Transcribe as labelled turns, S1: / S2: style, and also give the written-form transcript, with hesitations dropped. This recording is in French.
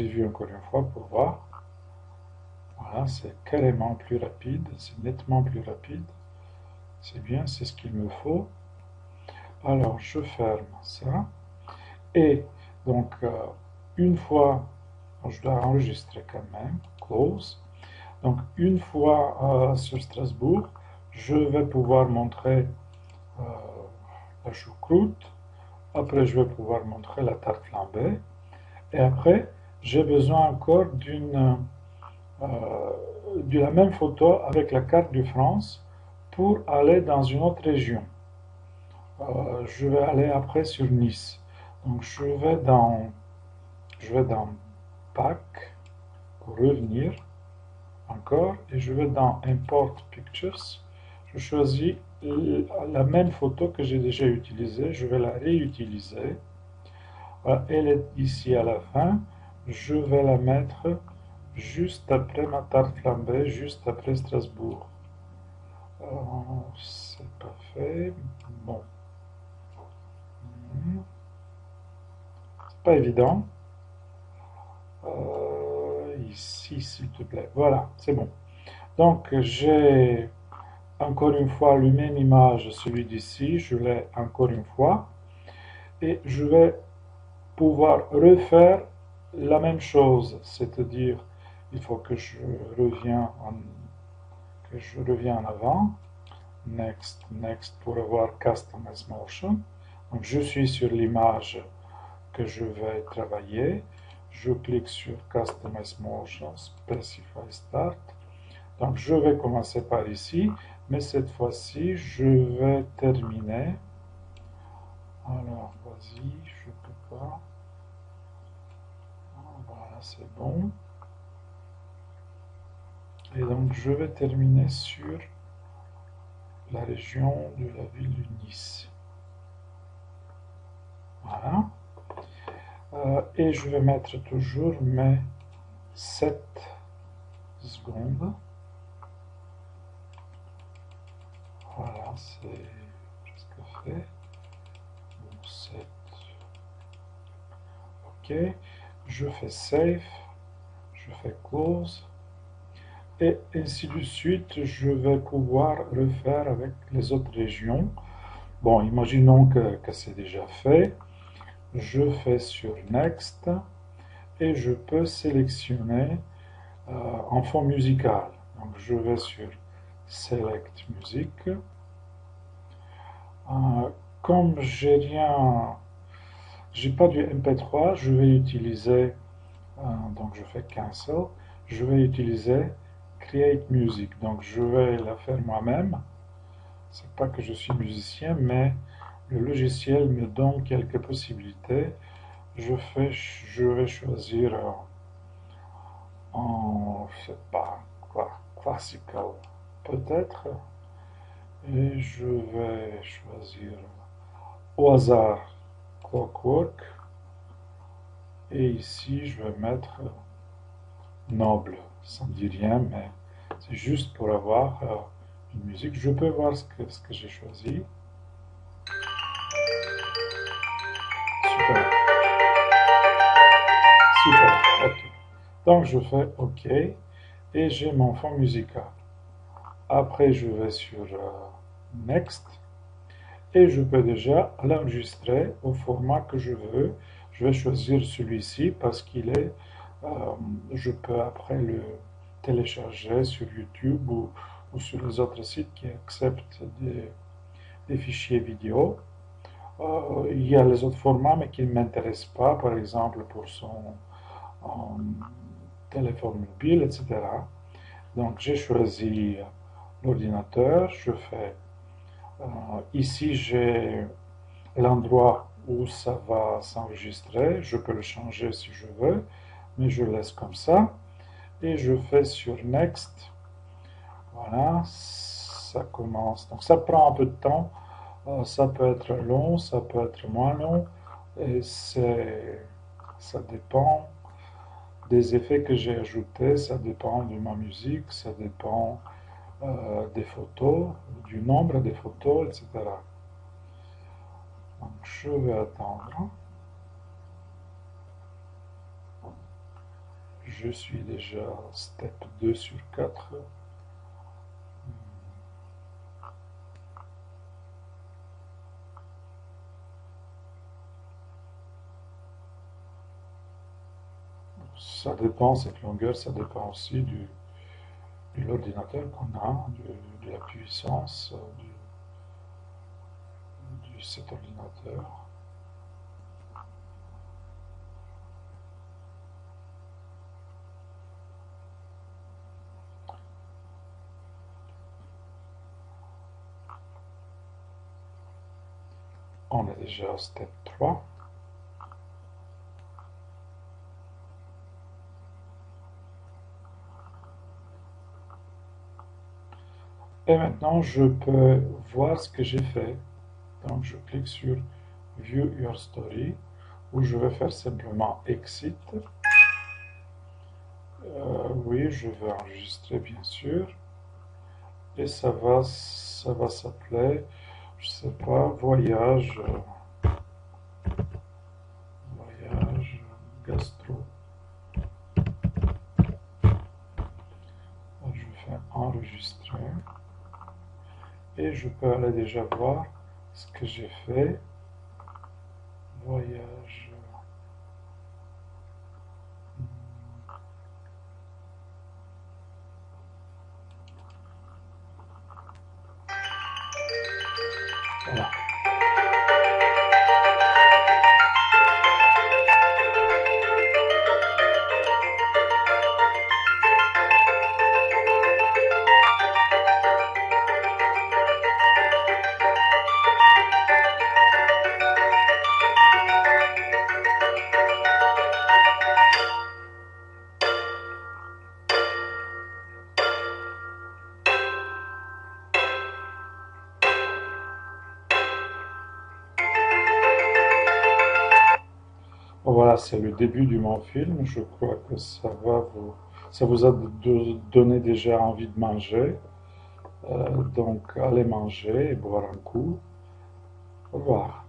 S1: preview encore une fois pour voir. Voilà, c'est carrément plus rapide, c'est nettement plus rapide. C'est bien, c'est ce qu'il me faut. Alors, je ferme ça. Et donc, une fois, je dois enregistrer quand même, close. Donc, une fois sur Strasbourg, je vais pouvoir montrer euh, la choucroute. Après, je vais pouvoir montrer la tarte flambée. Et après, j'ai besoin encore de la même photo avec la carte de France pour aller dans une autre région. Je vais aller après sur Nice. Donc je vais dans Pack pour revenir encore et je vais dans Import Pictures. Je choisis la même photo que j'ai déjà utilisée. Je vais la réutiliser. Voilà, elle est ici à la fin. Je vais la mettre juste après ma tarte flambée, juste après Strasbourg. C'est pas fait. Bon, c'est pas évident. Ici, s'il te plaît. Voilà, c'est bon. Donc, j'ai encore une fois la même image, celui d'ici. Je l'ai encore une fois. Et je vais pouvoir refaire la même chose. C'est-à-dire, il faut que je revienne en avant. Next, next pour avoir Customize Motion. Donc, je suis sur l'image que je vais travailler. Je clique sur Customize Motion, Specify Start. Donc, je vais commencer par ici, mais cette fois-ci, je vais terminer. Alors, vas-y, je ne peux pas. Voilà, c'est bon. Et donc, je vais terminer sur la région de la ville de Nice. Voilà. Et je vais mettre toujours mes 7 secondes. Voilà, c'est presque fait. Bon, 7. OK. Je fais Save. Je fais Close. Et ainsi de suite, je vais pouvoir refaire avec les autres régions. Bon, imaginons que c'est déjà fait. Je fais sur Next et je peux sélectionner en fond musical. Donc je vais sur Select Music. Comme j'ai pas du MP3, je vais utiliser, donc je fais Cancel, je vais utiliser Create Music. Donc je vais la faire moi-même. C'est pas que je suis musicien, mais le logiciel me donne quelques possibilités. Je vais choisir en, je sais pas quoi, classical peut-être, et je vais choisir au hasard Clockwork, et ici je vais mettre noble. Ça ne dit rien, mais c'est juste pour avoir une musique. Je peux voir ce que j'ai choisi. Super, super, ok. Donc je fais OK et j'ai mon fond musical. Après, je vais sur Next et je peux déjà l'enregistrer au format que je veux. Je vais choisir celui-ci parce qu'il est, euh, je peux après le télécharger sur YouTube ou sur les autres sites qui acceptent des fichiers vidéo. Il y a les autres formats mais qui ne m'intéressent pas, par exemple pour son téléphone mobile, etc. Donc j'ai choisi l'ordinateur, je fais ici j'ai l'endroit où ça va s'enregistrer, je peux le changer si je veux, mais je laisse comme ça et je fais sur Next. Voilà, ça commence. Donc ça prend un peu de temps, ça peut être long, ça peut être moins long et ça dépend des effets que j'ai ajoutés, ça dépend de ma musique, ça dépend des photos, du nombre des photos, etc. Donc je vais attendre. Je suis déjà step 2 sur 4. Ça dépend, cette longueur, ça dépend aussi de l'ordinateur qu'on a, de la puissance de cet ordinateur. On est déjà à step 3. Et maintenant, je peux voir ce que j'ai fait. Donc, je clique sur View Your Story, où je vais faire simplement Exit. Oui, je vais enregistrer, bien sûr. Et ça va s'appeler, je sais pas, voyage gastro. Je fais enregistrer. Et je peux aller déjà voir ce que j'ai fait. Voyage. Voilà. Voilà, c'est le début de mon film. Je crois que ça vous a donné déjà envie de manger. Donc, allez manger et boire un coup. Au revoir.